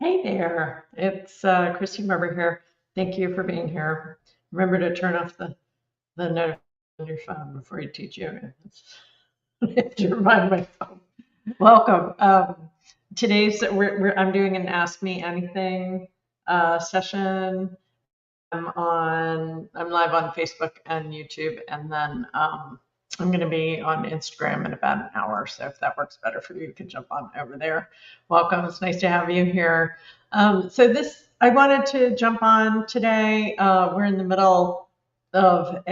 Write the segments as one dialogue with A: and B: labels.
A: Hey there, it's Christine Barber here. Thank you for being here. Remember to turn off the notification on your phone before you teach yoga. I have to remind myself. Welcome. I'm doing an Ask Me Anything session. I'm live on Facebook and YouTube, and then I'm going to be on Instagram in about an hour. So if that works better for you, you can jump on over there. Welcome. It's nice to have you here. I wanted to jump on today. We're in the middle of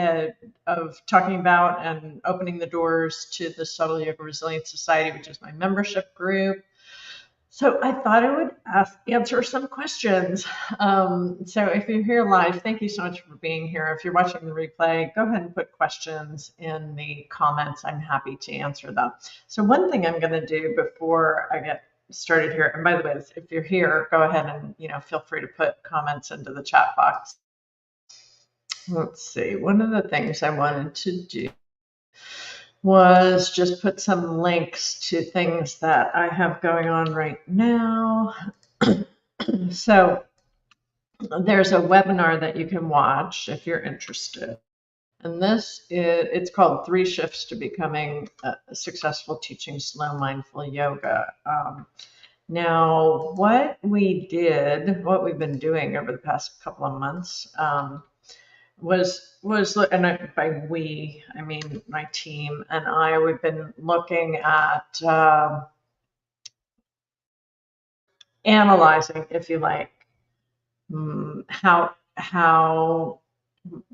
A: talking about and opening the doors to the Subtle Yoga Resilience Society, which is my membership group. So I thought I would answer some questions. So if you're here live, thank you so much for being here. If you're watching the replay, go ahead and put questions in the comments. I'm happy to answer them. So one thing I'm going to do before I get started here, and by the way, if you're here, go ahead and feel free to put comments into the chat box. Let's see. One of the things I wanted to do was just put some links to things that I have going on right now. So there's a webinar that you can watch if you're interested. And it's called 3 Shifts to Becoming a Successful Teaching Slow Mindful Yoga. Now, what we've been doing over the past couple of months, and by we, I mean my team and I, we've been looking at analyzing, if you like, how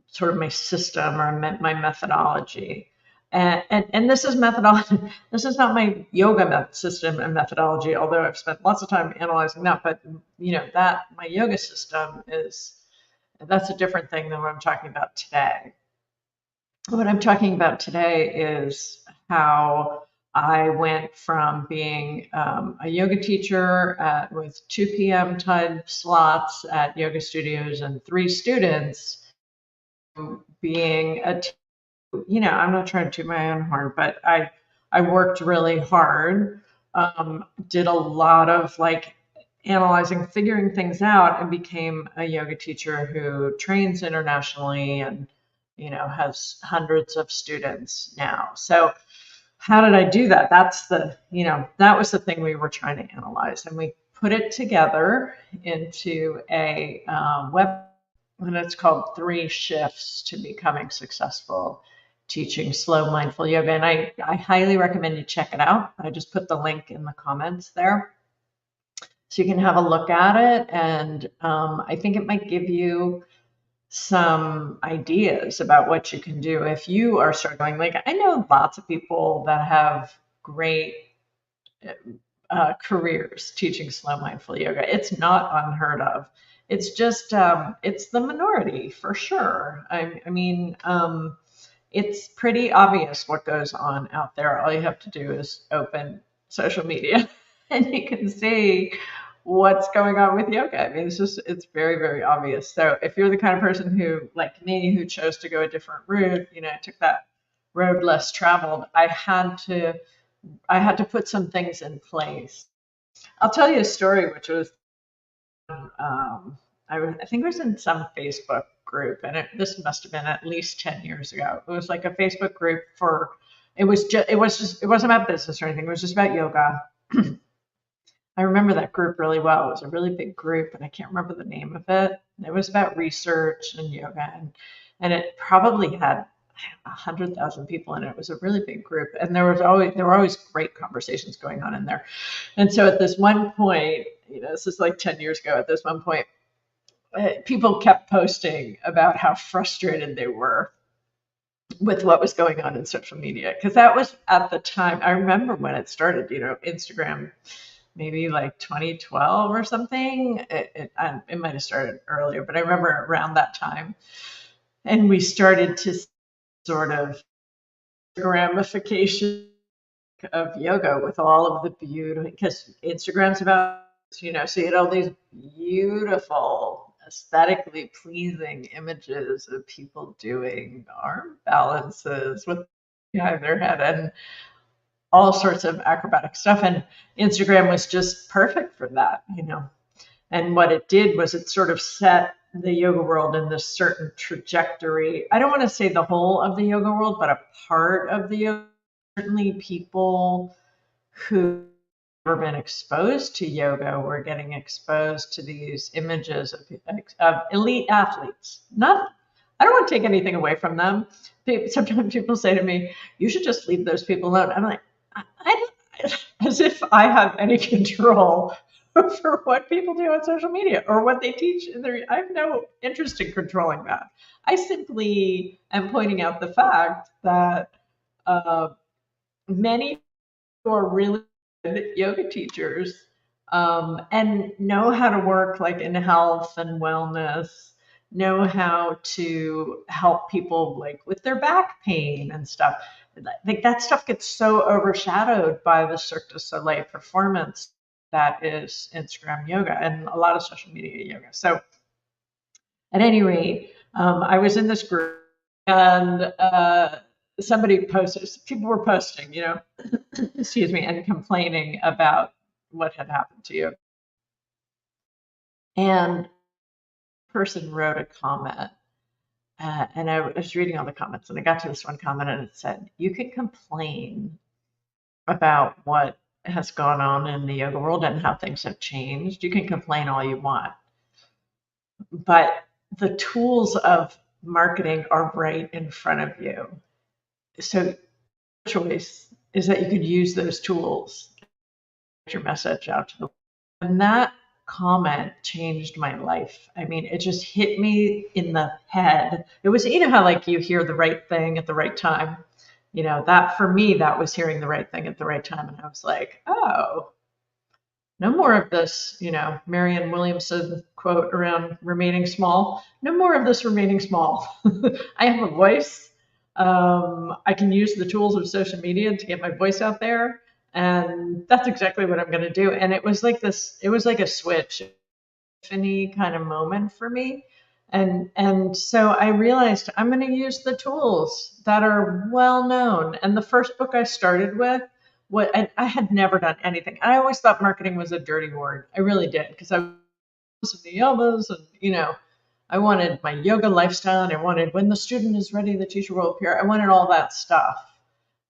A: sort of my system or my methodology. And this is methodology. This is not my yoga system and methodology, although I've spent lots of time analyzing that. But that my yoga system that's a different thing than what I'm talking about today. What I'm talking about today is how I went from being a yoga teacher with 2 p.m. time slots at yoga studios and 3 students, being I'm not trying to toot my own horn, but I worked really hard, did a lot of analyzing, figuring things out, and became a yoga teacher who trains internationally and has hundreds of students now. So how did I do that? That was the thing we were trying to analyze, and we put it together into a web, and it's called 3 Shifts to Becoming Successful Teaching Slow Mindful Yoga. And I highly recommend you check it out. I just put the link in the comments there so you can have a look at it. And I think it might give you some ideas about what you can do if you are struggling. Like, I know lots of people that have great careers teaching slow mindful yoga. It's not unheard of. It's just it's the minority for sure. I mean, it's pretty obvious what goes on out there. All you have to do is open social media and you can see what's going on with yoga. I mean, it's very, very obvious. So if you're the kind of person who, like me, who chose to go a different route, took that road less traveled, I had to put some things in place. I'll tell you a story, which was I think it was in some Facebook group, and this must have been at least 10 years ago. It was like a Facebook group it wasn't about business or anything. It was just about yoga. I remember that group really well. It was a really big group, and I can't remember the name of it. It was about research and yoga, and it probably had 100,000 people in it. It was a really big group, and there were always great conversations going on in there. And so at this one point, this is like 10 years ago. At this one point, people kept posting about how frustrated they were with what was going on in social media, because that was at the time. I remember when it started. Instagram, maybe like 2012 or something. It might have started earlier, but I remember around that time, and we started to sort of ramification of yoga with all of the beauty, because Instagram's about, so you had all these beautiful, aesthetically pleasing images of people doing arm balances with behind their head and all sorts of acrobatic stuff. And Instagram was just perfect for that. And what it did was it sort of set the yoga world in this certain trajectory. I don't want to say the whole of the yoga world, but a part of the yoga. Certainly people who never been exposed to yoga were getting exposed to these images of elite athletes. Not, I don't want to take anything away from them. Sometimes people say to me, "You should just leave those people alone." I'm like, as if I have any control over what people do on social media or what they teach. I have no interest in controlling that. I simply am pointing out the fact that uh, many who are really good yoga teachers and know how to work like in health and wellness, know how to help people like with their back pain and stuff. Like that stuff gets so overshadowed by the Cirque du Soleil performance that is Instagram yoga and a lot of social media yoga. So at any rate, I was in this group and somebody posted, people were posting, excuse me, and complaining about what had happened to you. And the person wrote a comment, and I was reading all the comments, and I got to this one comment, and it said, "You can complain about what has gone on in the yoga world and how things have changed. You can complain all you want, but the tools of marketing are right in front of you. So choice is that you could use those tools to get your message out to the world." And that comment changed my life. I mean, it just hit me in the head. It was, how like you hear the right thing at the right time. That for me, that was hearing the right thing at the right time. And I was like, oh, no more of this, Marianne Williamson quote around remaining small. No more of this remaining small. I have a voice. I can use the tools of social media to get my voice out there. And that's exactly what I'm going to do. And it was like this, it was like a switch, any kind of moment for me. And so I realized I'm going to use the tools that are well known. And the first book I started with, I had never done anything. I always thought marketing was a dirty word. I really did, because I was in the yamas and I wanted my yoga lifestyle, and I wanted when the student is ready, the teacher will appear. I wanted all that stuff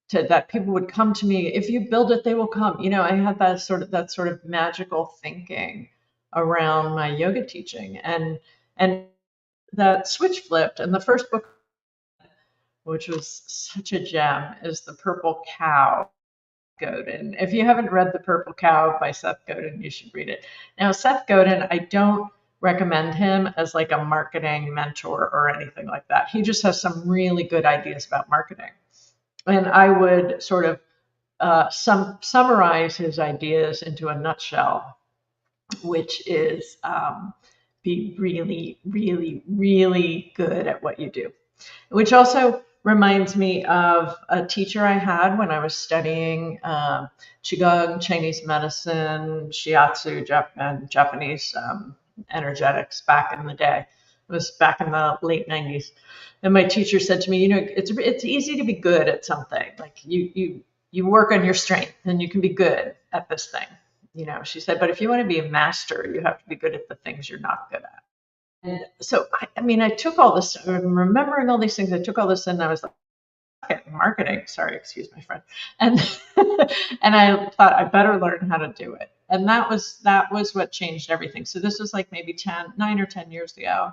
A: that people would come to me. If you build it, they will come. I had that sort of magical thinking around my yoga teaching, and that switch flipped. And the first book, which was such a gem, is The Purple Cow, Godin. If you haven't read The Purple Cow by Seth Godin, you should read it. Now, Seth Godin, I don't recommend him as like a marketing mentor or anything like that. He just has some really good ideas about marketing. And I would sort of summarize his ideas into a nutshell, which is be really, really, really good at what you do. Which also reminds me of a teacher I had when I was studying Qigong, Chinese medicine, Shiatsu, and Japanese energetics back in the day. It was back in the late 90s. And my teacher said to me, it's easy to be good at something. Like you work on your strength and you can be good at this thing. She said, but if you want to be a master, you have to be good at the things you're not good at. And so, I took all this, I'm remembering all these things. I took all this in, and I was like, okay, marketing, sorry, excuse my French. And, and I thought I better learn how to do it. And that was what changed everything. So this was like maybe 9 or 10 years ago.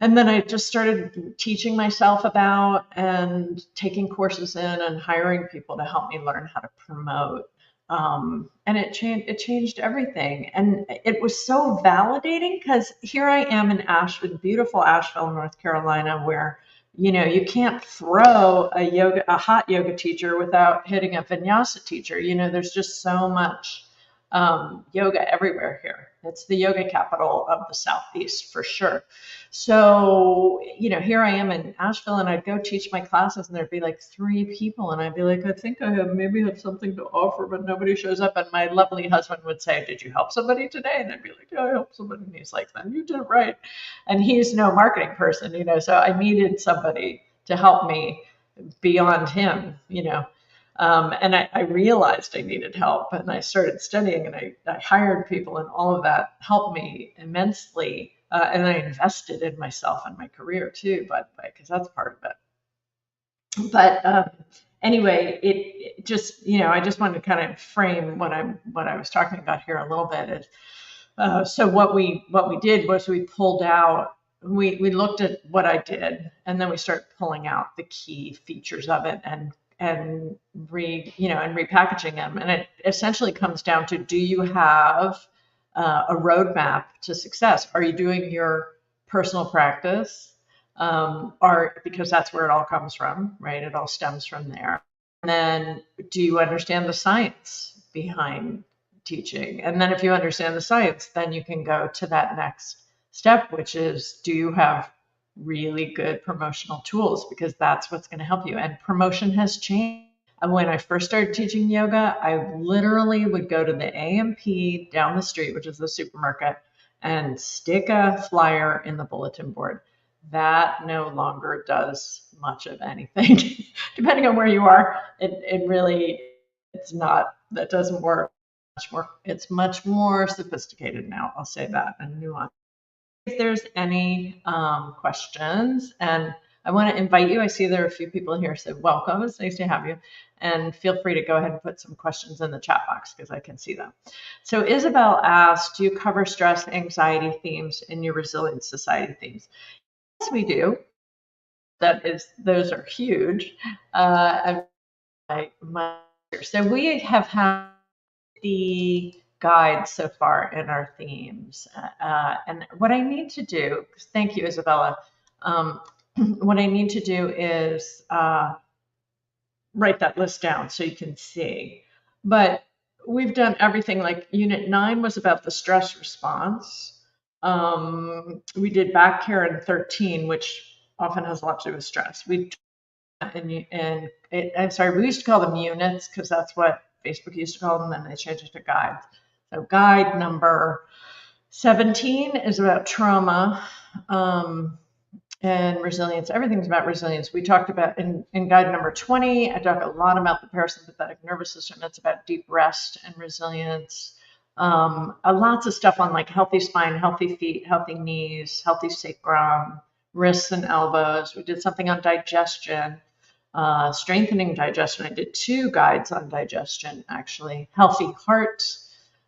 A: And then I just started teaching myself about and taking courses in and hiring people to help me learn how to promote. And it changed everything. And it was so validating, because here I am in beautiful Asheville, North Carolina, where you can't throw a hot yoga teacher without hitting a vinyasa teacher. There's just so much yoga everywhere here. It's the yoga capital of the Southeast for sure. So, here I am in Asheville, and I'd go teach my classes, and there'd be like 3 people, and I'd be like, I think I maybe have something to offer, but nobody shows up. And my lovely husband would say, did you help somebody today? And I'd be like, yeah, I helped somebody. And he's like, then you did it right. And he's no marketing person, so I needed somebody to help me beyond him. And I realized I needed help, and I started studying, and I hired people, and all of that helped me immensely. And I invested in myself and my career too, by the way, because that's part of it. But anyway, it just, I just wanted to kind of frame what I was talking about here a little bit. So what we did was we pulled out, we looked at what I did, and then we started pulling out the key features of it, and repackaging them. And it essentially comes down to, do you have a roadmap to success? Are you doing your personal practice? Because that's where it all comes from, right? It all stems from there. And then, do you understand the science behind teaching? And then if you understand the science, then you can go to that next step, which is, do you have really good promotional tools? Because that's what's going to help you. And promotion has changed. And when I first started teaching yoga, I literally would go to the AMP down the street, which is the supermarket, and stick a flyer in the bulletin board. That no longer does much of anything. Depending on where you are, it really, it's not, that doesn't work much more. It's much more sophisticated now. I'll say that, and nuanced. If there's any questions, and I want to invite you, I see there are a few people here, so welcome. It's nice to have you. And feel free to go ahead and put some questions in the chat box because I can see them. So Isabel asked, do you cover stress, anxiety themes in your Resilience Society themes? Yes, we do. Those are huge. So we have had the guides so far in our themes. And what I need to do, thank you, Isabella. What I need to do is write that list down so you can see. But we've done everything. Like Unit 9 was about the stress response. We did back care in 13, which often has a lot to do with stress. I'm sorry, we used to call them units because that's what Facebook used to call them, and they changed it to guides. So guide number 17 is about trauma and resilience. Everything's about resilience. We talked about in guide number 20, I talk a lot about the parasympathetic nervous system. That's about deep rest and resilience. Lots of stuff on like healthy spine, healthy feet, healthy knees, healthy sacrum, wrists and elbows. We did something on digestion. Strengthening digestion. I did 2 guides on digestion, actually. Healthy heart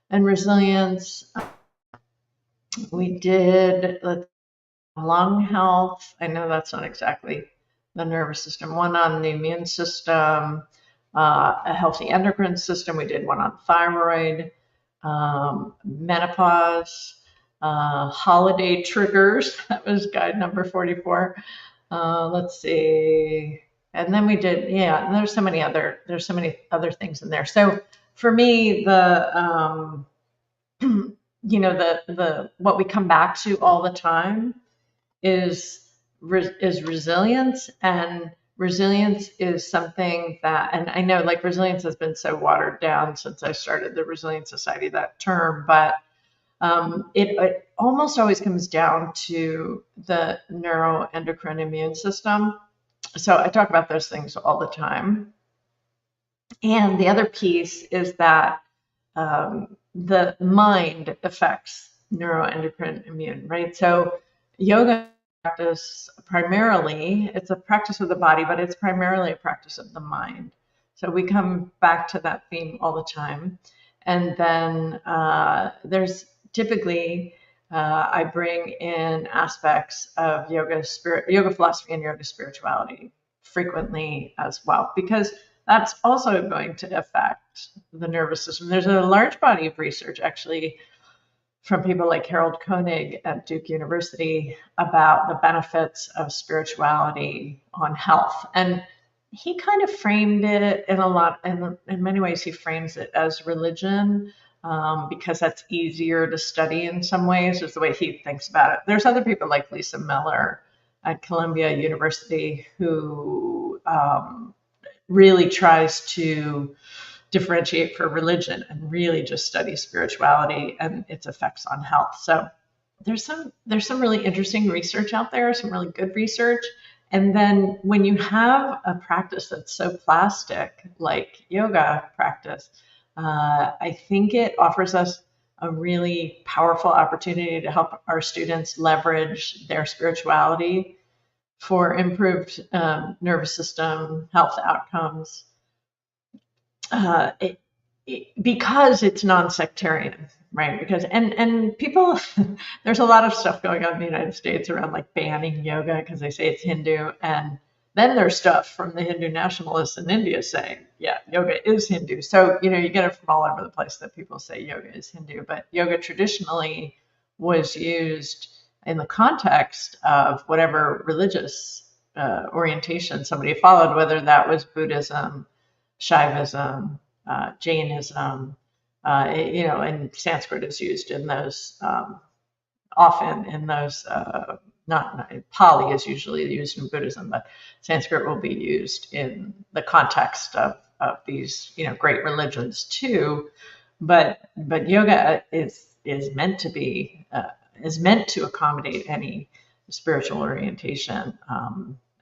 A: and resilience. We did lung health. I know that's not exactly the nervous system. One on the immune system, a healthy endocrine system. We did one on thyroid, menopause, holiday triggers. That was guide number 44. Let's see. And then we did, there's so many other things in there. So for me, the what we come back to all the time is resilience. And resilience is something that, and I know like resilience has been so watered down since I started the Resilience Society, that term, but it almost always comes down to the neuroendocrine immune system. So I talk about those things all the time. And the other piece is that the mind affects neuroendocrine immune, right? So yoga practice primarily, it's a practice of the body, but it's primarily a practice of the mind. So we come back to that theme all the time. And then there's typically, I bring in aspects of yoga philosophy and yoga spirituality frequently as well, because that's also going to affect the nervous system. There's a large body of research actually from people like Harold Koenig at Duke University about the benefits of spirituality on health. And he kind of framed it in many ways, he frames it as religion, because that's easier to study in some ways, is the way he thinks about it. There's other people like Lisa Miller at Columbia University who really tries to differentiate for religion and really just study spirituality and its effects on health. So there's some really interesting research out there, some really good research. And then when you have a practice that's so plastic, like yoga practice, I think it offers us a really powerful opportunity to help our students leverage their spirituality for improved nervous system health outcomes, uh, it, because it's non-sectarian, right? Because and people, there's a lot of stuff going on in the United States around like banning yoga because they say it's Hindu, and then there's stuff from the Hindu nationalists in India saying, yeah, yoga is Hindu. So you get it from all over the place that people say yoga is Hindu, but yoga traditionally was used in the context of whatever religious orientation somebody followed, whether that was Buddhism, Shaivism, Jainism, and Sanskrit is used in those often in those. Not Pali is usually used in Buddhism, but Sanskrit will be used in the context of these great religions too. But yoga is meant to be is meant to accommodate any spiritual orientation.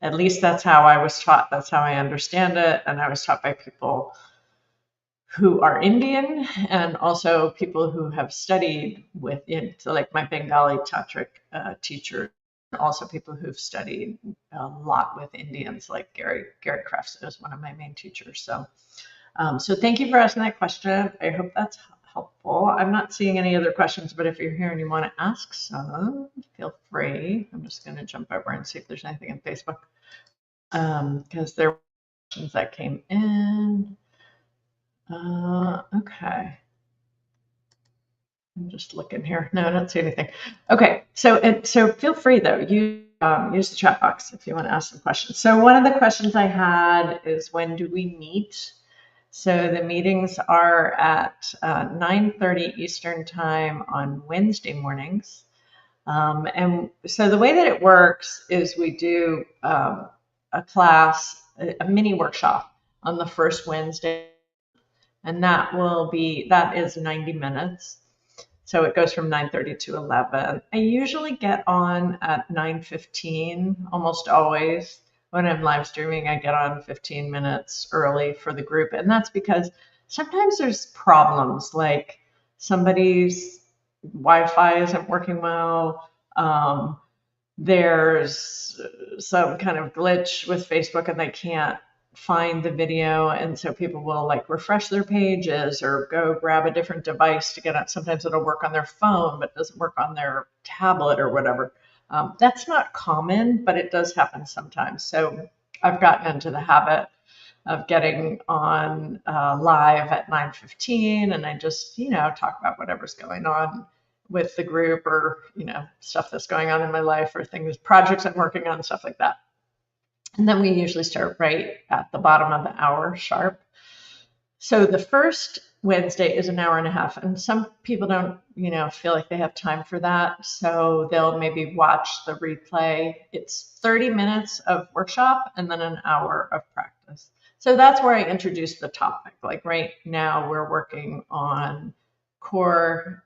A: At least that's how I was taught. That's how I understand it, and I was taught by people who are Indian and also people who have studied with, so like my Bengali tantric teacher, also people who've studied a lot with Indians, like Gary Krefts is one of my main teachers. So thank you for asking that question. I hope that's helpful. I'm not seeing any other questions, but if you're here and you want to ask some, feel free. I'm just going to jump over and see if there's anything in Facebook, because there were questions that came in. Okay. I'm just looking here. No, I don't see anything. Okay, so feel free though. Use the chat box if you want to ask some questions. So one of the questions I had is, when do we meet? So the meetings are at 9:30 Eastern time on Wednesday mornings. And so the way that it works is we do a class, a mini workshop on the first Wednesday, and that is 90 minutes. So it goes from 9:30 to 11. I usually get on at 9:15, almost always. When I'm live streaming, I get on 15 minutes early for the group. And that's because sometimes there's problems, like somebody's Wi-Fi isn't working well. There's some kind of glitch with Facebook and they can't find the video, and so people will like refresh their pages or go grab a different device to get it. Sometimes it'll work on their phone but it doesn't work on their tablet or whatever. That's not common, but it does happen sometimes. So I've gotten into the habit of getting on live at 9:15, and I just talk about whatever's going on with the group, or stuff that's going on in my life, or things, projects I'm working on, stuff like that. And then we usually start right at the bottom of the hour sharp. So the first Wednesday is an hour and a half, and some people don't, feel like they have time for that. So they'll maybe watch the replay. It's 30 minutes of workshop and then an hour of practice. So that's where I introduce the topic. Like right now we're working on core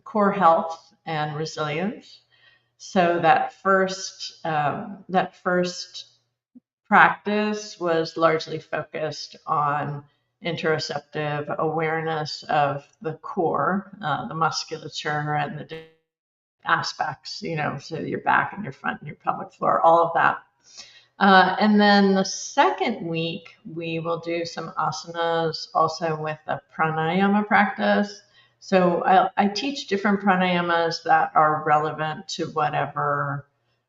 A: health and resilience. So that first practice was largely focused on interoceptive awareness of the core, the musculature and the aspects, so your back and your front and your pelvic floor, all of that. And then the second week, we will do some asanas also with a pranayama practice. So I teach different pranayamas that are relevant to whatever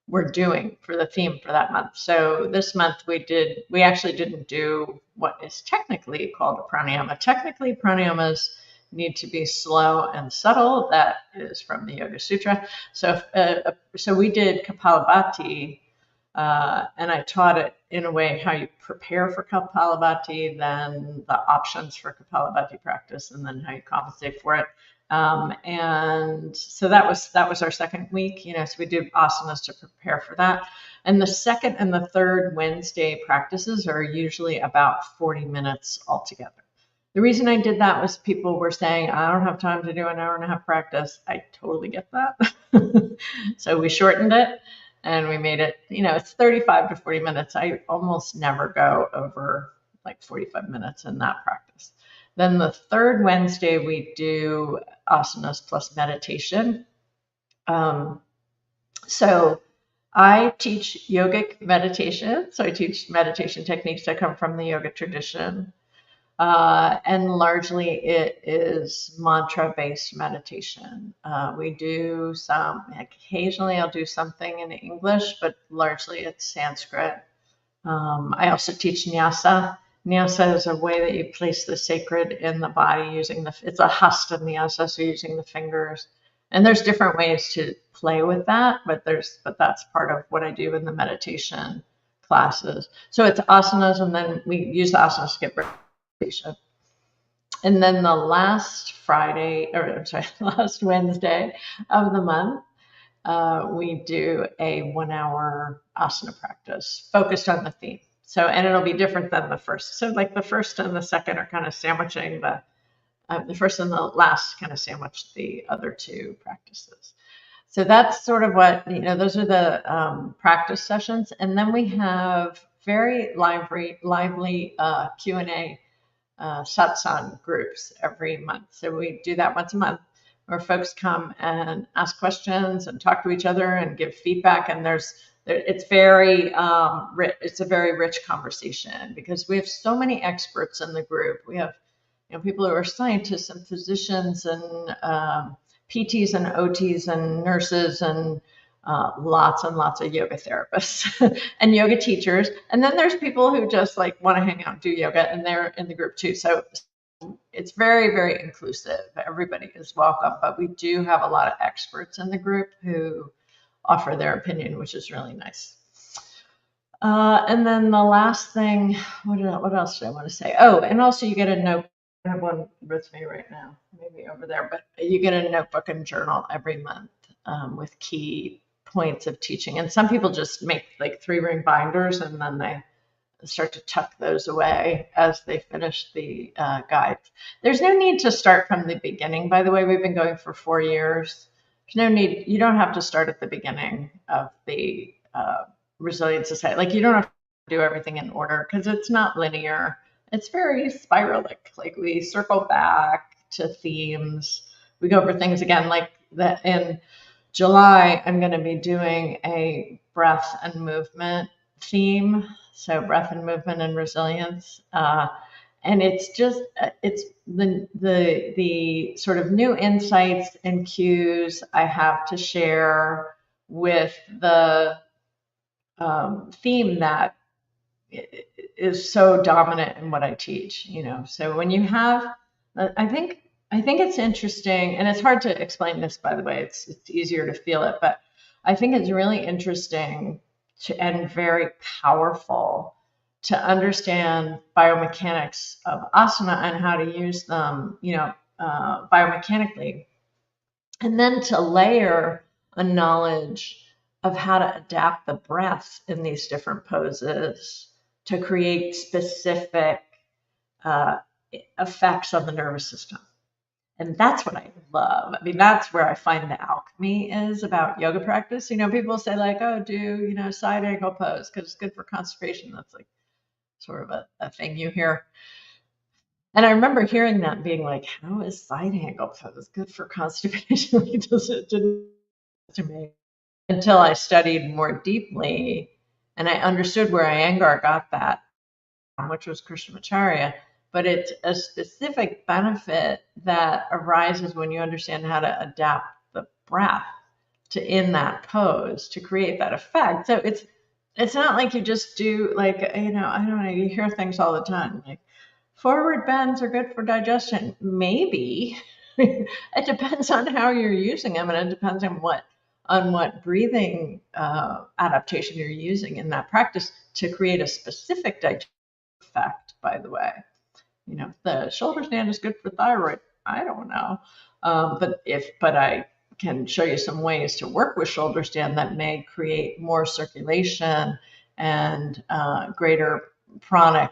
A: we're doing for the theme for that month. So this month we actually didn't do what is technically called a pranayama. Technically, pranayamas need to be slow and subtle. That is from the Yoga Sutra. So we did Kapalabhati, and I taught it in a way how you prepare for Kapalabhati, then the options for Kapalabhati practice, and then how you compensate for it. And so that was our second week, so we did asanas to prepare for that. And the second and the third Wednesday practices are usually about 40 minutes altogether. The reason I did that was people were saying, I don't have time to do an hour and a half practice. I totally get that. So we shortened it. and we made it, it's 35 to 40 minutes. I almost never go over like 45 minutes in that practice. Then the third Wednesday, we do asanas plus meditation. So I teach yogic meditation. So I teach meditation techniques that come from the yoga tradition. And largely it is mantra-based meditation. We do occasionally I'll do something in English, but largely it's Sanskrit. I also teach nyasa. Nyasa is a way that you place the sacred in the body it's a hasta nyasa, so using the fingers. And there's different ways to play with that, but that's part of what I do in the meditation classes. So it's asanas, and then we use the asanas to get meditation. And then the last last Wednesday of the month, we do a 1 hour asana practice focused on the theme. So, and it'll be different than the first. So like the first and the second are kind of sandwiching the first and the last kind of sandwich the other two practices. So that's sort of what, those are the practice sessions. And then we have very lively Q&A satsang groups every month. So we do that once a month where folks come and ask questions and talk to each other and give feedback. And it's a very rich conversation because we have so many experts in the group. We have people who are scientists and physicians and PTs and OTs and nurses and lots and lots of yoga therapists and yoga teachers. And then there's people who just like want to hang out and do yoga, and they're in the group too. So it's very, very inclusive. Everybody is welcome, but we do have a lot of experts in the group who offer their opinion, which is really nice. And then the last thing, what else do I want to say? Oh, and also you get a notebook. I have one with me right now, maybe over there, but you get a notebook and journal every month with key points of teaching. And some people just make like 3-ring binders and then they start to tuck those away as they finish the guides. There's no need to start from the beginning, by the way. We've been going for 4 years. There's no need. You don't have to start at the beginning of the Resilient Society. Like you don't have to do everything in order because it's not linear. It's very spiralic. Like we circle back to themes. We go over things again. Like that in July, I'm going to be doing a breath and movement theme. So breath and movement and resilience. And it's the sort of new insights and cues I have to share with the theme that is so dominant in what I teach, So when you have, I think it's interesting, and it's hard to explain this, by the way. It's easier to feel it, but I think it's really interesting and very powerful to understand biomechanics of asana and how to use them, biomechanically, and then to layer a knowledge of how to adapt the breath in these different poses to create specific effects on the nervous system. And that's what I love. I mean, that's where I find the alchemy is about yoga practice. People say like, oh, do, side angle pose because it's good for constipation. That's like sort of a thing you hear. And I remember hearing that and being like, how is side angle pose good for constipation? It didn't to me until I studied more deeply and I understood where Iyengar got that, which was Krishnamacharya. But it's a specific benefit that arises when you understand how to adapt the breath in that pose to create that effect. So it's not like you just do like, I don't know, you hear things all the time like forward bends are good for digestion. Maybe. It depends on how you're using them, and it depends on what breathing adaptation you're using in that practice to create a specific digestion effect, by the way. The shoulder stand is good for thyroid. I don't know. But I can show you some ways to work with shoulder stand that may create more circulation and greater pranic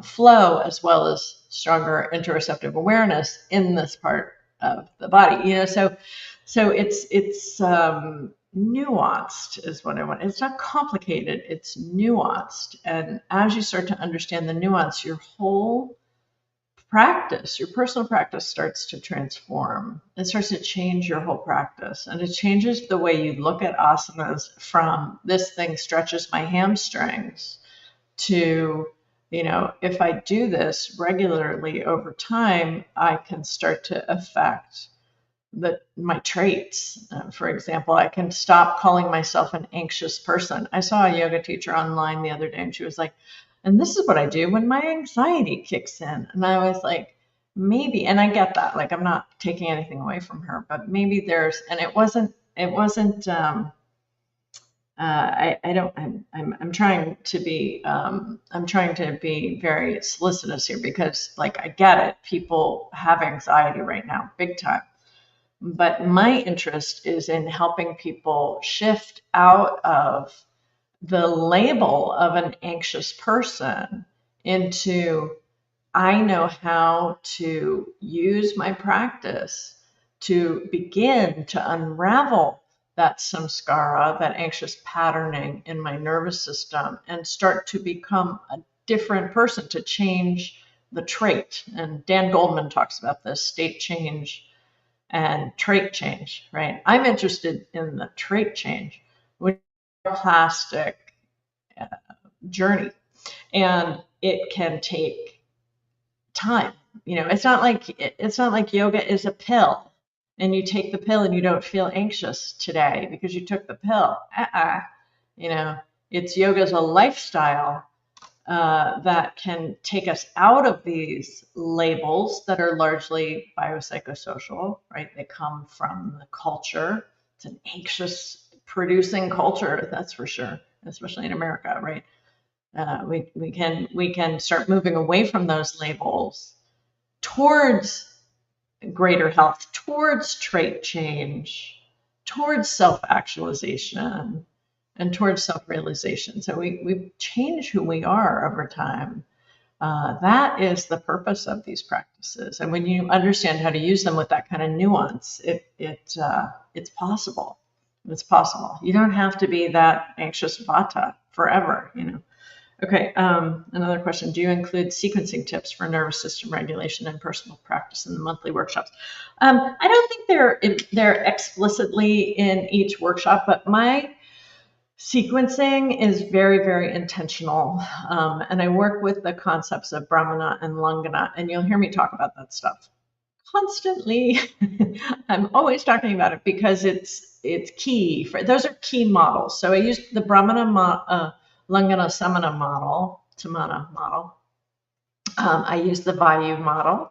A: flow, as well as stronger interoceptive awareness in this part of the body. So it's nuanced is what I want. It's not complicated, it's nuanced. And as you start to understand the nuance, your whole practice, your personal practice starts to transform. It starts to change your whole practice. And it changes the way you look at asanas from this thing stretches my hamstrings to, if I do this regularly over time, I can start to affect my traits. For example, I can stop calling myself an anxious person. I saw a yoga teacher online the other day, and she was like, and this is what I do when my anxiety kicks in. And I was like, maybe, and I get that, like, I'm not taking anything away from her, but maybe and it wasn't, I'm trying to be, very solicitous here because, like, I get it. People have anxiety right now, big time. But my interest is in helping people shift out of the label of an anxious person into, I know how to use my practice to begin to unravel that samskara, that anxious patterning in my nervous system, and start to become a different person, to change the trait. And Dan Goldman talks about this, state change and trait change, right? I'm interested in the trait change, which is a plastic journey, and it can take time. It's not like yoga is a pill, and you take the pill and you don't feel anxious today because you took the pill. It's yoga as a lifestyle that can take us out of these labels that are largely biopsychosocial, right? They come from the culture. It's an anxious producing culture, that's for sure, especially in America, right? We can start moving away from those labels towards greater health, towards trait change, towards self-actualization, and towards self-realization. So we change who we are over time. That is the purpose of these practices. And when you understand how to use them with that kind of nuance, it's possible. It's possible. You don't have to be that anxious vata forever, Okay, another question. Do you include sequencing tips for nervous system regulation and personal practice in the monthly workshops? I don't think they're explicitly in each workshop, but my sequencing is very, very intentional. And I work with the concepts of Brahmana and Langana, and you'll hear me talk about that stuff constantly. I'm always talking about it because it's key. Those are key models. So I used the Brahmana Langana Samana model, Tamana model. I use the Vayu model,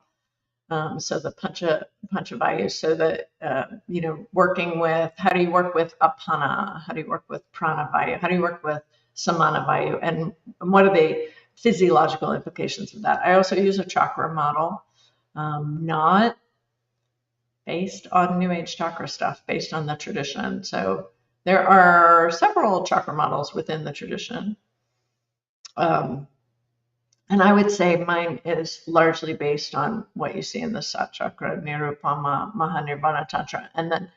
A: so the Pancha Vayu, so that, working with, how do you work with Apana? How do you work with Prana Vayu? How do you work with Samana Vayu? And what are the physiological implications of that? I also use a chakra model, not based on New Age chakra stuff, based on the tradition. So there are several chakra models within the tradition. And I would say mine is largely based on what you see in the Sat Chakra, Nirupama, Mahanirvana Tantra, and then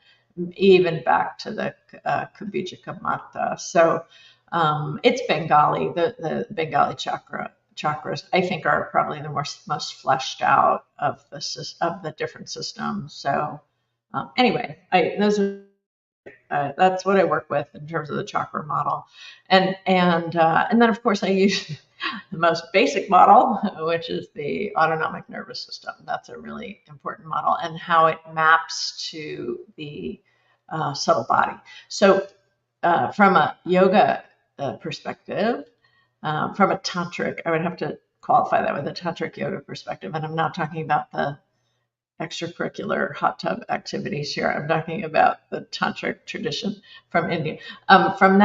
A: even back to the Kabijika Mata. So it's Bengali. The Bengali chakras, I think, are probably the most fleshed out of the different systems. So anyway, that's what I work with in terms of the chakra model, and then of course I use the most basic model, which is the autonomic nervous system. That's a really important model, and how it maps to the subtle body. So from a yoga perspective, from a tantric, I would have to qualify that with a tantric yoga perspective, and I'm not talking about the extracurricular hot tub activities here. I'm talking about the tantric tradition from India. From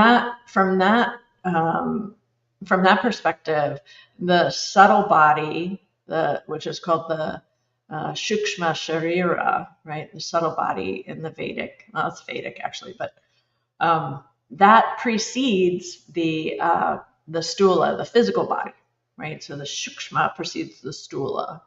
A: that perspective, the subtle body, which is called the Shukshma Sharira, right? The subtle body in the Vedic. Well, it's Vedic actually, but that precedes the stula, the physical body, right? So the Shukshma precedes the stula.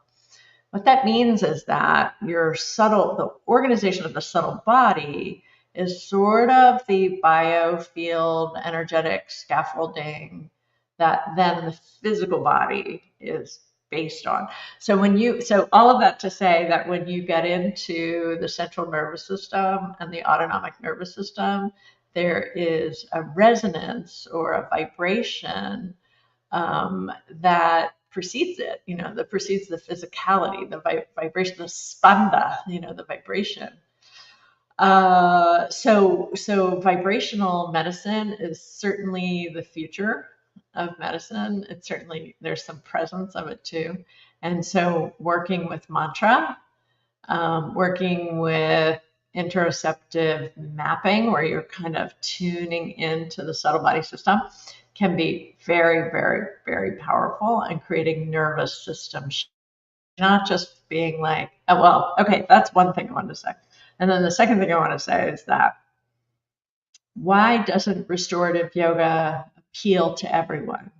A: What that means is that the organization of the subtle body is sort of the biofield energetic scaffolding that then the physical body is based on. So all of that to say that when you get into the central nervous system and the autonomic nervous system, there is a resonance or a vibration that precedes it, that precedes the physicality, the vibration, the spanda, the vibration. So vibrational medicine is certainly the future of medicine. It's certainly, there's some presence of it too. And so working with mantra, working with interoceptive mapping, where you're kind of tuning into the subtle body system, can be very, very, very powerful in creating nervous system, not just being like, oh, well, okay, that's one thing I wanted to say. And then the second thing I want to say is that why doesn't restorative yoga appeal to everyone?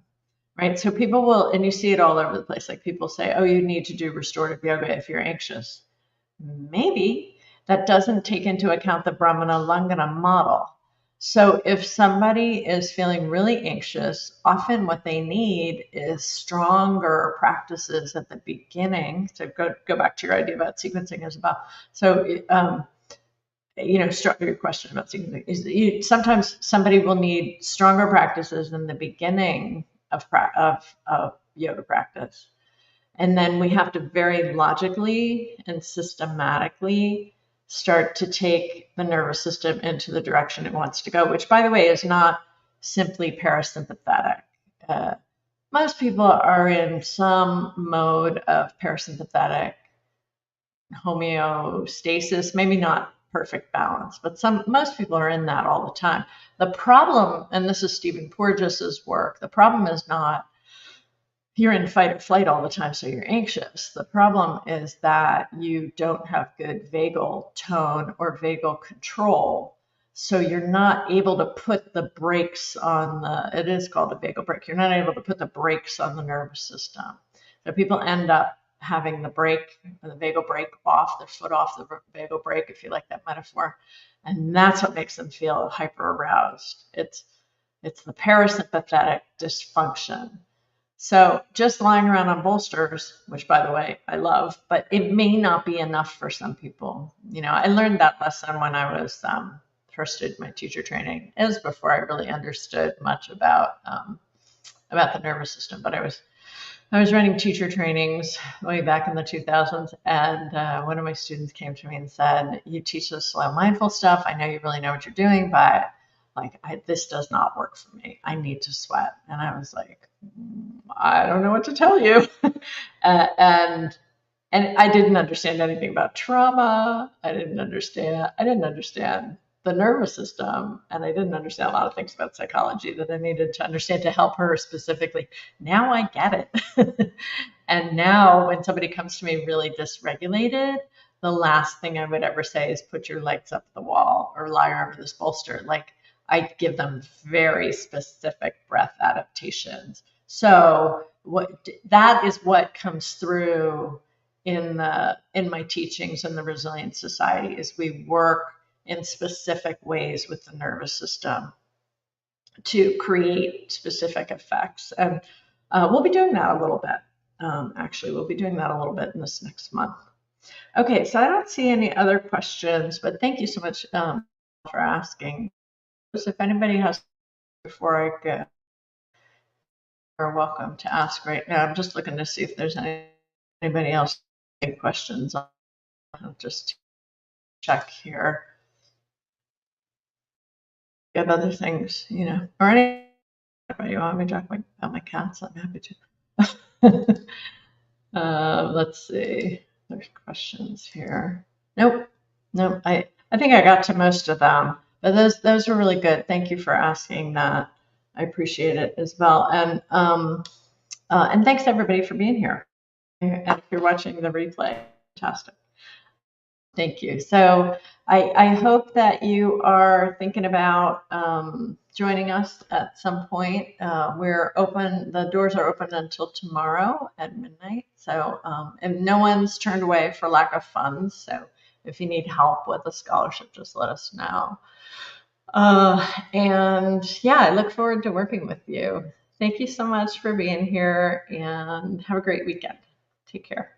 A: Right? So people will, and you see it all over the place, like people say, oh, you need to do restorative yoga if you're anxious. Maybe that doesn't take into account the Brahmana Langana model. So if somebody is feeling really anxious, often what they need is stronger practices at the beginning. So go back to your idea about sequencing as well. So, your question about sequencing is sometimes somebody will need stronger practices in the beginning of yoga practice. And then we have to very logically and systematically start to take the nervous system into the direction it wants to go, which, by the way, is not simply parasympathetic. Most people are in some mode of parasympathetic homeostasis, maybe not perfect balance, but most people are in that all the time. The problem, and this is Stephen Porges's work, the problem is not you're in fight or flight all the time, so you're anxious. The problem is that you don't have good vagal tone or vagal control. So you're not able to put the brakes on it is called a vagal brake. You're not able to put the brakes on the nervous system. So people end up having the vagal brake off, their foot off the vagal brake, if you like that metaphor. And that's what makes them feel hyper aroused. It's the parasympathetic dysfunction. So just lying around on bolsters, which by the way, I love, but it may not be enough for some people. I learned that lesson when I was first did my teacher training. It was before I really understood much about the nervous system, but I was running teacher trainings way back in the 2000s, and one of my students came to me and said, you teach us slow mindful stuff. I know you really know what you're doing, but this does not work for me. I need to sweat. And I was like, I don't know what to tell you. and I didn't understand anything about trauma. I didn't understand the nervous system, and I didn't understand a lot of things about psychology that I needed to understand to help her specifically. Now I get it. And now when somebody comes to me really dysregulated, the last thing I would ever say is put your legs up the wall or lie over this bolster. I give them very specific breath adaptations. So that is what comes through in my teachings in the Resilient Society is we work in specific ways with the nervous system to create specific effects. And we'll be doing that a little bit. Actually, we'll be doing that a little bit in this next month. Okay, so I don't see any other questions, but thank you so much for asking. So if anybody has, before I go, you're welcome to ask right now. I'm just looking to see if there's anybody else any questions. I'll just check here. You have other things, or any. You want me to talk about my cats? I'm happy to. Let's see. There's questions here. Nope. I think I got to most of them. But those were really good. Thank you for asking that. I appreciate it as well. And thanks everybody for being here. And if you're watching the replay, fantastic. Thank you. So I hope that you are thinking about joining us at some point. We're open. The doors are open until tomorrow at midnight. So and no one's turned away for lack of funds. So if you need help with a scholarship, just let us know. And yeah, I look forward to working with you. Thank you so much for being here, and have a great weekend. Take care.